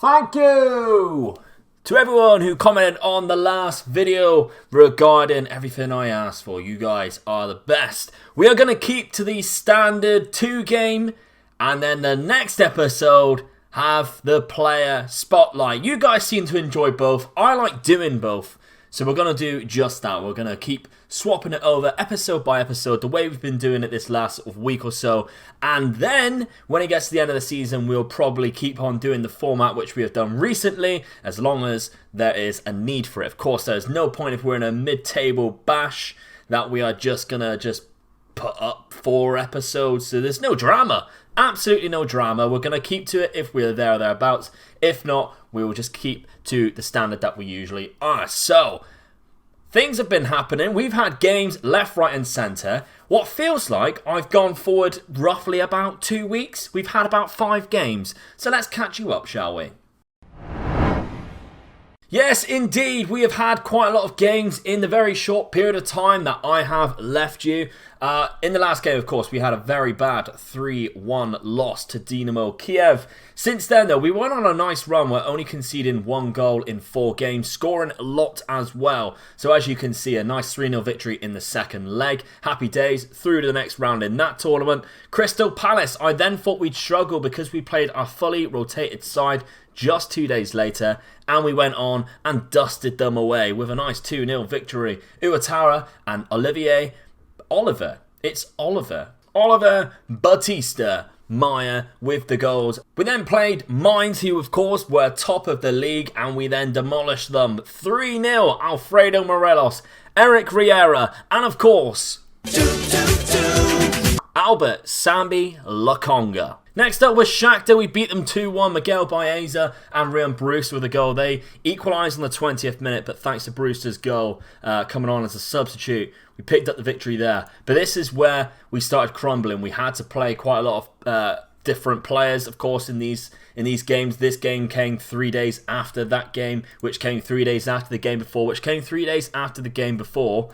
Thank you to everyone who commented on the last video regarding everything I asked for. You guys are the best. We are going to keep to the standard 2-game, and then the next episode have the player spotlight. You guys seem to enjoy both. I like doing both. So we're going to do just that. We're going to keep swapping it over episode by episode, the way we've been doing it this last week or so. And then, when it gets to the end of the season, we'll probably keep on doing the format which we have done recently, as long as there is a need for it. Of course, there's no point if we're in a mid-table bash that we are just going to put up 4 episodes. So there's no drama. Absolutely no drama. We're going to keep to it if we're there or thereabouts. If not, we will just keep to the standard that we usually are. So, things have been happening. We've had games left, right and centre. What feels like I've gone forward roughly about 2 weeks. We've had about 5 games. So let's catch you up, shall we? Yes, indeed, we have had quite a lot of games in the very short period of time that I have left you. In the last game, of course, we had a very bad 3-1 loss to Dynamo Kiev. Since then, though, we went on a nice run. We're only conceding 1 goal in 4 games, scoring a lot as well. So as you can see, a nice 3-0 victory in the second leg. Happy days through to the next round in that tournament. Crystal Palace, I then thought we'd struggle because we played our fully rotated side just 2 days later, and we went on and dusted them away with a nice 2-0 victory. Uatara and Oliver Batista Meyer with the goals. We then played Mainz, who of course were top of the league, and we then demolished them 3-0. Alfredo Morelos, Eric Riera, and of course Albert Sambi Lakonga. Next up was Shakhtar. We beat them 2-1. Miguel Baeza and Ryan Brewster with a goal. They equalised on the 20th minute, but thanks to Brewster's goal coming on as a substitute, we picked up the victory there. But this is where we started crumbling. We had to play quite a lot of different players, of course, in these games. This game came 3 days after that game, which came 3 days after the game before, which came 3 days after the game before.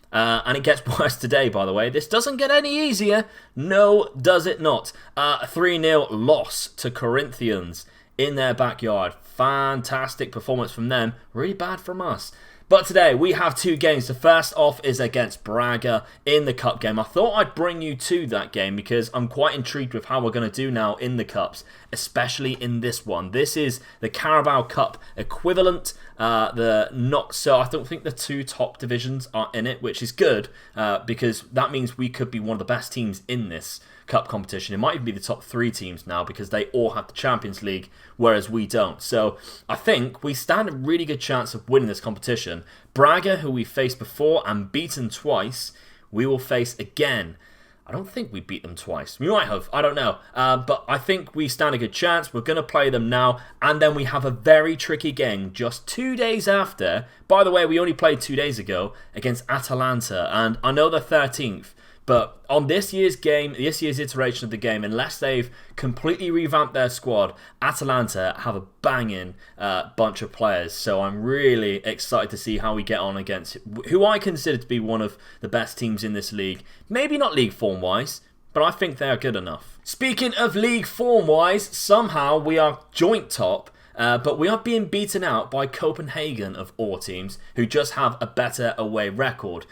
And it gets worse today, by the way. This doesn't get any easier. No, does it not. A 3-0 loss to Corinthians in their backyard. Fantastic performance from them. Really bad from us. But today we have 2 games. The first off is against Braga in the cup game. I thought I'd bring you to that game because I'm quite intrigued with how we're going to do now in the cups, especially in this one. This is the Carabao Cup equivalent. I don't think the 2 top divisions are in it, which is good because that means we could be one of the best teams in this cup competition. It might even be the top 3 teams now because they all have the Champions League, whereas we don't. So I think we stand a really good chance of winning this competition. Braga, who we faced before and beaten twice, we will face again. I don't think we beat them twice. We might have. I don't know. But I think we stand a good chance. We're going to play them now. And then we have a very tricky game just 2 days after. By the way, we only played 2 days ago against Atalanta. And I know they're 13th. But on this year's game, this year's iteration of the game, unless they've completely revamped their squad, Atalanta have a banging bunch of players. So I'm really excited to see how we get on against who I consider to be one of the best teams in this league. Maybe not league form-wise, but I think they are good enough. Speaking of league form-wise, somehow we are joint top. But we are being beaten out by Copenhagen of all teams, who just have a better away record.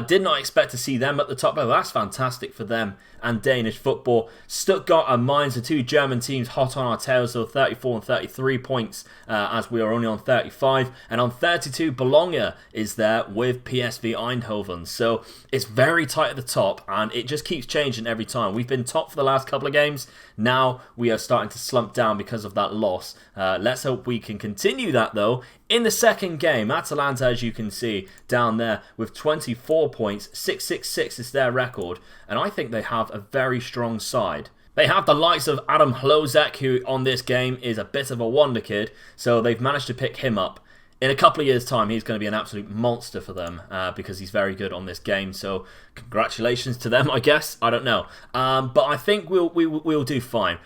Did not expect to see them at the top, but that's fantastic for them and Danish football. Stuttgart and Mainz, the 2 German teams, hot on our tails, so 34 and 33 points as we are only on 35. And on 32, Bologna is there with PSV Eindhoven. So it's very tight at the top, and it just keeps changing every time. We've been top for the last couple of games. Now we are starting to slump down because of that loss. Let's hope we can continue that, though. In the second game, Atalanta, as you can see down there, with 24 points, 666 is their record, and I think they have a very strong side. They have the likes of Adam Hlozek, who on this game is a bit of a wonder kid, so they've managed to pick him up. In a couple of years' time, he's going to be an absolute monster for them because he's very good on this game, so congratulations to them, I guess. I don't know. But I think we'll do fine.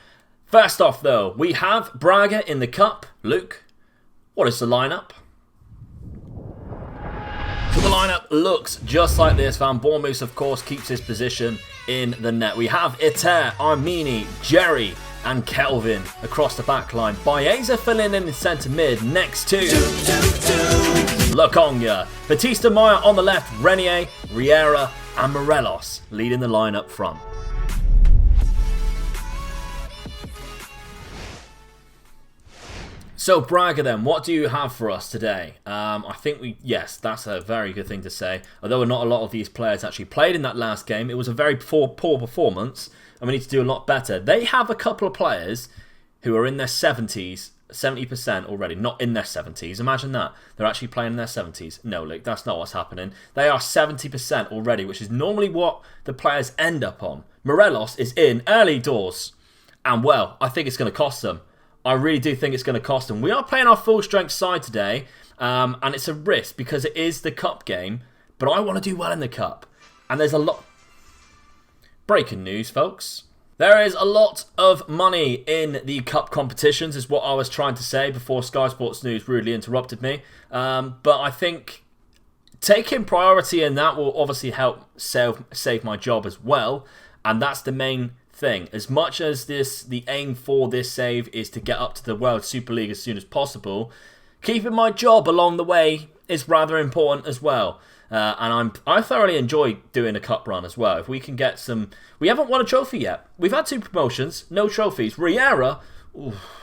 First off, though, we have Braga in the cup. Luke, what is the lineup? So the lineup looks just like this. Van Bournemouth, of course, keeps his position in the net. We have Iter, Armini, Jerry, and Kelvin across the back line. Baeza filling in centre mid next to Lokonga. Batista Maya on the left, Renier, Riera and Morelos leading the line up front. So Braga then, what do you have for us today? I think yes, that's a very good thing to say. Although not a lot of these players actually played in that last game, it was a very poor performance and we need to do a lot better. They have a couple of players who are in their 70s, 70% already, not in their 70s. Imagine that. They're actually playing in their 70s. No, look, that's not what's happening. They are 70% already, which is normally what the players end up on. Morelos is in early doors. And well, I think it's going to cost them. I really do think it's going to cost them. We are playing our full strength side today, and it's a risk because it is the cup game, but I want to do well in the cup. And there's a lot... Breaking news, folks. There is a lot of money in the cup competitions, is what I was trying to say before Sky Sports News rudely interrupted me. But I think taking priority in that will obviously help save my job as well, and that's the main thing. As much as the aim for this save is to get up to the World Super League as soon as possible, keeping my job along the way is rather important as well. And I thoroughly enjoy doing a cup run as well. If we can get some... We haven't won a trophy yet. We've had 2 promotions, no trophies. Riera,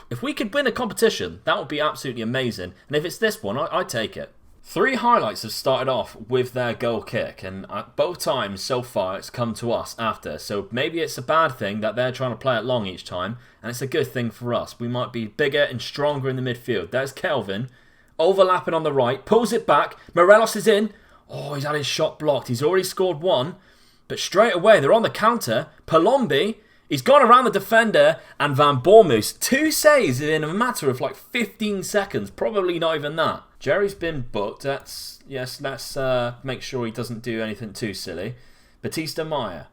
if we could win a competition, that would be absolutely amazing. And if it's this one, I take it. 3 highlights have started off with their goal kick, and both times so far it's come to us after. So maybe it's a bad thing that they're trying to play it long each time, and it's a good thing for us. We might be bigger and stronger in the midfield. There's Kelvin, overlapping on the right, pulls it back. Morelos is in. Oh, he's had his shot blocked. He's already scored 1, but straight away they're on the counter. Palombi, he's gone around the defender, and Van Bourmoes, 2 saves in a matter of like 15 seconds. Probably not even that. Jerry's been booked. Let's make sure he doesn't do anything too silly. Batista Maya.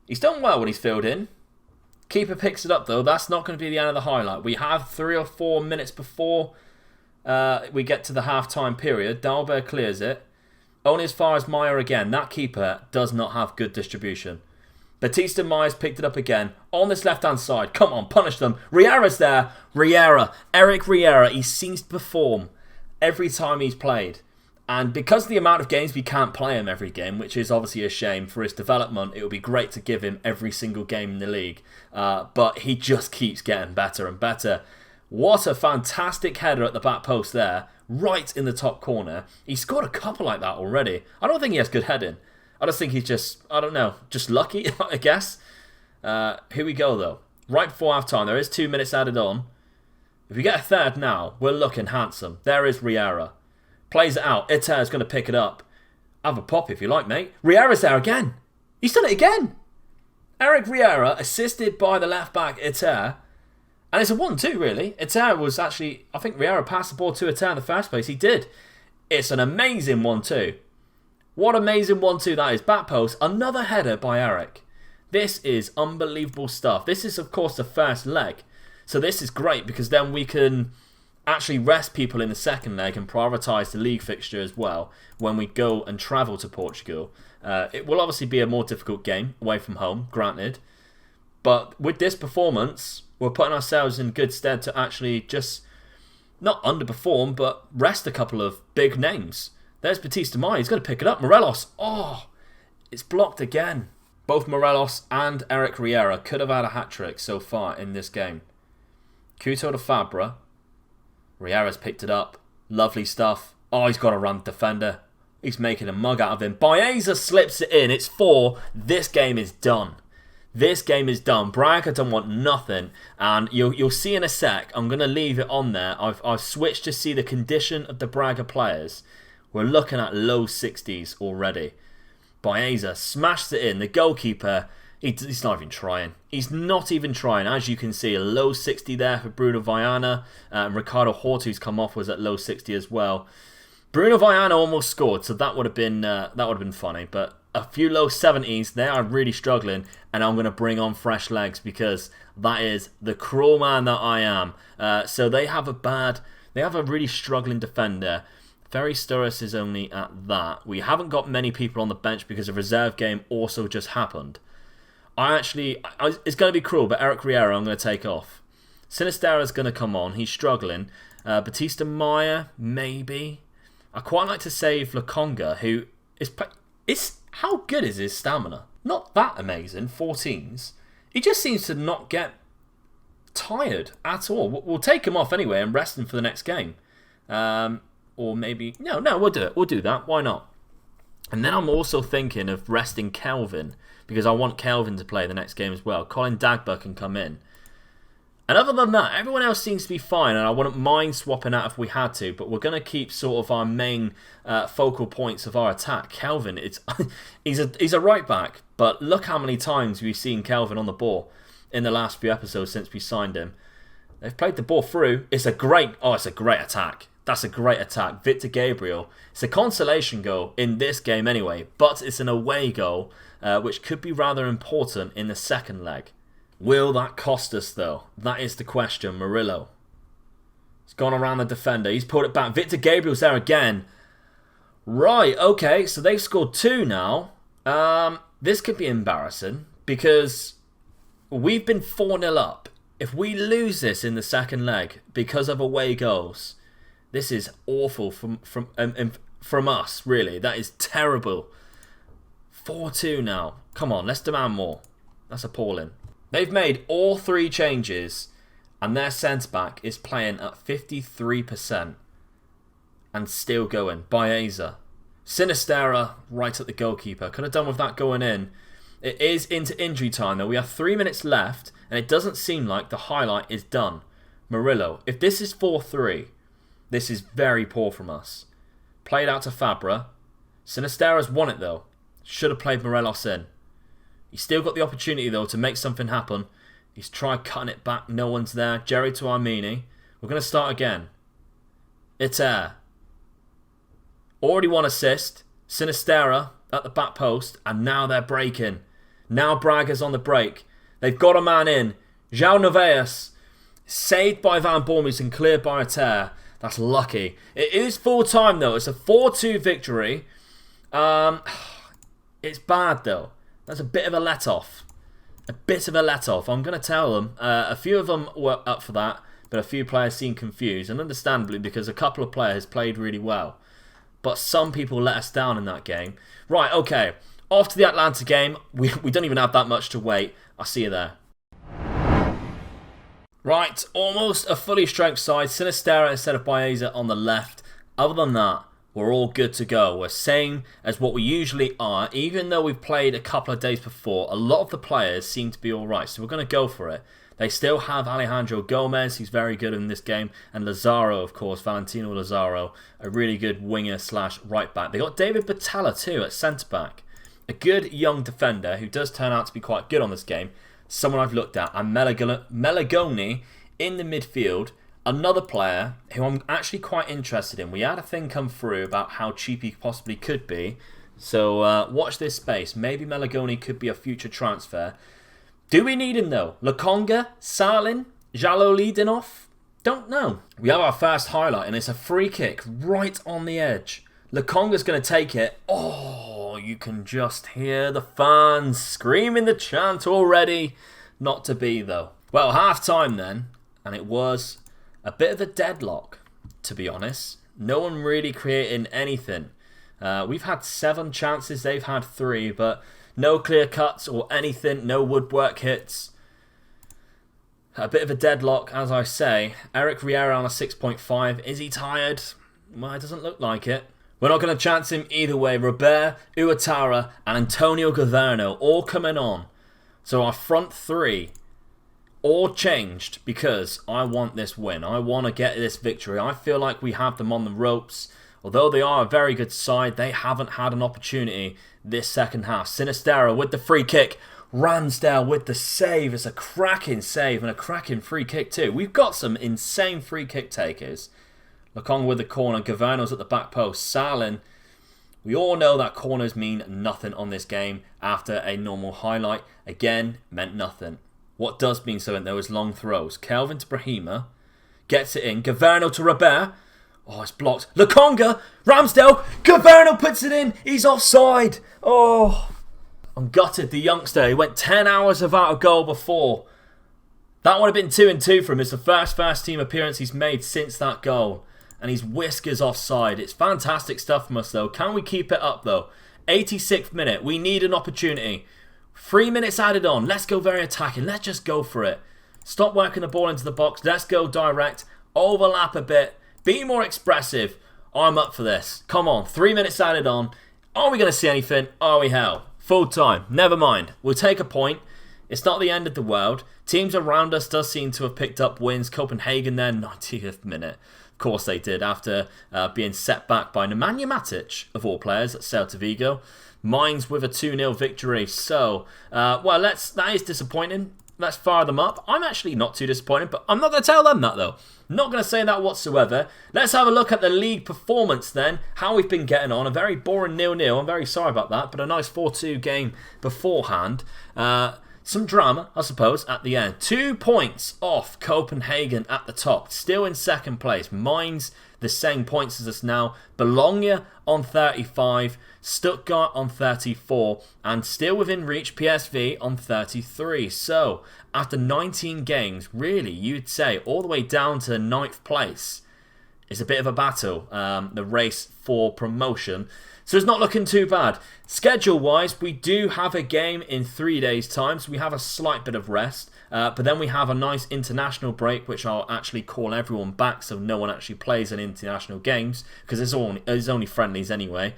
He's done well when he's filled in. Keeper picks it up though. That's not going to be the end of the highlight. We have 3 or 4 minutes before we get to the half-time period. Dalbert clears it. Only as far as Maya again. That keeper does not have good distribution. Batista Maya's picked it up again on this left-hand side. Come on, punish them. Riera's there. Eric Riera, he seems to perform every time he's played. And because of the amount of games we can't play him every game, which is obviously a shame for his development, it would be great to give him every single game in the league. But he just keeps getting better and better. What a fantastic header at the back post there, right in the top corner. He scored a couple like that already. I don't think he has good heading. I just think he's just lucky, I guess. Here we go, though. Right before half-time, there is 2 minutes added on. If we get a third now, we're looking handsome. There is Riera. Plays it out. Iter's going to pick it up. Have a pop if you like, mate. Riera's there again. He's done it again. Eric Riera, assisted by the left-back Iter. And it's a 1-2, really. Iter was actually... I think Riera passed the ball to Iter in the first place. He did. It's an amazing 1-2. What amazing 1-2 that is. Back post. Another header by Eric. This is unbelievable stuff. This is, of course, the first leg. So this is great because then we can actually rest people in the second leg and prioritise the league fixture as well when we go and travel to Portugal. It will obviously be a more difficult game away from home, granted. But with this performance, we're putting ourselves in good stead to actually just not underperform, but rest a couple of big names. There's Batista Maya. He's going to pick it up. Morelos. Oh, it's blocked again. Both Morelos and Eric Riera could have had a hat-trick so far in this game. Couto to Fabra. Riera's picked it up. Lovely stuff. Oh, he's got to run defender. He's making a mug out of him. Baeza slips it in. It's 4. This game is done. This game is done. Braga don't want nothing. And you'll see in a sec. I'm going to leave it on there. I've switched to see the condition of the Braga players. We're looking at low 60s already. Baeza smashes it in. The goalkeeper... He's not even trying. He's not even trying. As you can see, a low 60 there for Bruno Viana. Ricardo Horta, who's come off, was at low 60 as well. Bruno Viana almost scored, so that would have been funny. But a few low 70s, they are really struggling, and I'm going to bring on fresh legs because that is the cruel man that I am. So they have a really struggling defender. Ferry Sturris is only at that. We haven't got many people on the bench because a reserve game also just happened. It's going to be cruel, but Eric Riera I'm going to take off. Sinisterra's going to come on. He's struggling. Batista Maya, maybe. I quite like to save Lokonga, who is... How good is his stamina? Not that amazing, 14s. He just seems to not get tired at all. We'll take him off anyway and rest him for the next game. Or maybe... No, we'll do it. We'll do that. Why not? And then I'm also thinking of resting Kelvin, because I want Kelvin to play the next game as well. Colin Dagba can come in. And other than that, everyone else seems to be fine, and I wouldn't mind swapping out if we had to, but we're going to keep sort of our main focal points of our attack. Kelvin, he's a right back, but look how many times we've seen Kelvin on the ball in the last few episodes since we signed him. They've played the ball through. It's a great attack. That's a great attack. Victor Gabriel. It's a consolation goal in this game anyway, but it's an away goal, which could be rather important in the second leg. Will that cost us, though? That is the question. Murillo. He's gone around the defender. He's pulled it back. Victor Gabriel's there again. Right, okay. So they've scored 2 now. This could be embarrassing because we've been 4-0 up. If we lose this in the second leg because of away goals, this is awful from us, really. That is terrible. 4-2 now. Come on, let's demand more. That's appalling. They've made all 3 changes and their centre-back is playing at 53% and still going. Baeza. Sinisterra right at the goalkeeper. Could have done with that going in. It is into injury time though. We have 3 minutes left and it doesn't seem like the highlight is done. Murillo. If this is 4-3, this is very poor from us. Played out to Fabra. Sinisterra's won it though. Should have played Morelos in. He's still got the opportunity, though, to make something happen. He's tried cutting it back. No one's there. Jerry to Armini. We're going to start again. Iter. Already 1 assist. Sinisterra at the back post. And now they're breaking. Now Braga's on the break. They've got a man in. João Neves. Saved by Van Bommels and cleared by Iter. That's lucky. It is full time, though. It's a 4-2 victory. It's bad, though. That's a bit of a let-off. A bit of a let-off. I'm going to tell them. A few of them were up for that, but a few players seem confused, and understandably because a couple of players played really well. But some people let us down in that game. Right, okay. Off to the Atalanta game. We don't even have that much to wait. I'll see you there. Right, almost a fully strength side. Sinisterra instead of Baeza on the left. Other than that, we're all good to go. We're same as what we usually are. Even though we've played a couple of days before, a lot of the players seem to be alright. So we're going to go for it. They still have Alejandro Gomez, who's very good in this game. And Lazaro, of course, Valentino Lazaro, a really good winger / right back. They got David Batalla too at centre back. A good young defender who does turn out to be quite good on this game. Someone I've looked at. And Melagoni in the midfield. Another player who I'm actually quite interested in. We had a thing come through about how cheap he possibly could be. So watch this space. Maybe Melagoni could be a future transfer. Do we need him though? Lokonga? Salin? Jalolidinov? Don't know. We have our first highlight and it's a free kick right on the edge. Lokonga's going to take it. Oh, you can just hear the fans screaming the chant already. Not to be though. Well, half time then. And it was a bit of a deadlock, to be honest. No one really creating anything. We've had 7 chances, they've had 3, but no clear cuts or anything, no woodwork hits. A bit of a deadlock, as I say. Eric Riera on a 6.5. Is he tired? Well, it doesn't look like it. We're not going to chance him either way. Robert, Uatara, and Antonio Governo all coming on. So our front 3 all changed because I want this win. I want to get this victory. I feel like we have them on the ropes. Although they are a very good side, they haven't had an opportunity this second half. Sinisterra with the free kick. Ramsdale with the save. It's a cracking save and a cracking free kick too. We've got some insane free kick takers. Lokonga with the corner. Governo's at the back post. Salin. We all know that corners mean nothing on this game after a normal highlight. Again, meant nothing. What does mean something though is long throws. Kelvin to Brahima. Gets it in. Governo to Robert. Oh, it's blocked. Lokonga. Ramsdale. Governo puts it in. He's offside. Oh. I'm gutted. The youngster, he went 10 hours without a goal before. That would have been 2-2 for him. It's the first team appearance he's made since that goal. And he's whiskers offside. It's fantastic stuff from us though. Can we keep it up though? 86th minute. We need an opportunity. 3 minutes added on. Let's go very attacking. Let's just go for it. Stop working the ball into the box. Let's go direct. Overlap a bit. Be more expressive. I'm up for this. Come on. 3 minutes added on. Are we going to see anything? Are we hell? Full time. Never mind. We'll take a point. It's not the end of the world. Teams around us does seem to have picked up wins. Copenhagen there, 90th minute. Of course they did, after being set back by Nemanja Matic, of all players, at Celta Vigo. Mainz with a 2-0 victory. So, well, that is disappointing. Let's fire them up. I'm actually not too disappointed, but I'm not going to tell them that, though. Not going to say that whatsoever. Let's have a look at the league performance, then. How we've been getting on. A very boring 0-0. I'm very sorry about that, but a nice 4-2 game beforehand. Some drama, I suppose, at the end. 2 points off Copenhagen at the top. Still in second place. Mainz, the same points as us now. Bologna on 35. Stuttgart on 34. And still within reach, PSV on 33. So, after 19 games, really, you'd say, all the way down to 9th place. It's a bit of a battle, the race for promotion. So it's not looking too bad. Schedule-wise, we do have a game in 3 days' time, so we have a slight bit of rest. But then we have a nice international break, which I'll actually call everyone back so no one actually plays any international games, because it's only friendlies anyway,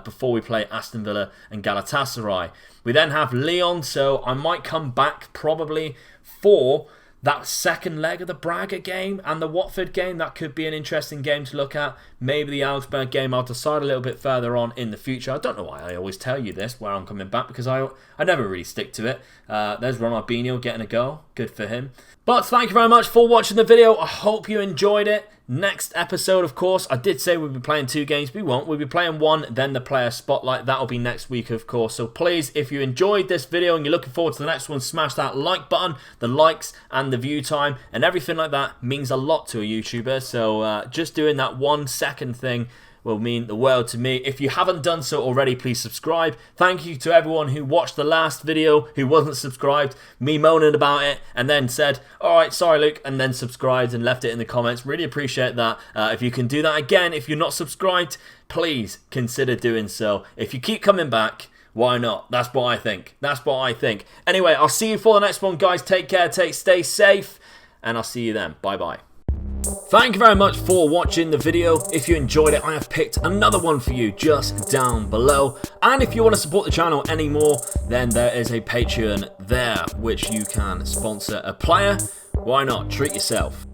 before we play Aston Villa and Galatasaray. We then have Lyon, so I might come back probably for that second leg of the Braga game and the Watford game. That could be an interesting game to look at. Maybe the Augsburg game I'll decide a little bit further on in the future. I don't know why I always tell you this, where I'm coming back, because I never really stick to it. There's Ronaldinho getting a goal. Good for him. But thank you very much for watching the video. I hope you enjoyed it. Next episode, of course, I did say we'll be playing 2 games. We won't. We'll be playing 1, then the player spotlight. That'll be next week, of course. So please, if you enjoyed this video and you're looking forward to the next one, smash that like button. The likes and the view time and everything like that means a lot to a YouTuber. So just doing that 1 second thing will mean the world to me. If you haven't done so already, please subscribe. Thank you to everyone who watched the last video who wasn't subscribed, me moaning about it, and then said, alright, sorry Luke, and then subscribed and left it in the comments. Really appreciate that. If you can do that again, if you're not subscribed, please consider doing so. If you keep coming back, why not? That's what I think. That's what I think. Anyway, I'll see you for the next one, guys. Take care, stay safe, and I'll see you then. Bye-bye. Thank you very much for watching the video. If you enjoyed it, I have picked another one for you just down below. And if you want to support the channel anymore, then there is a Patreon there, which you can sponsor a player. Why not? Treat yourself.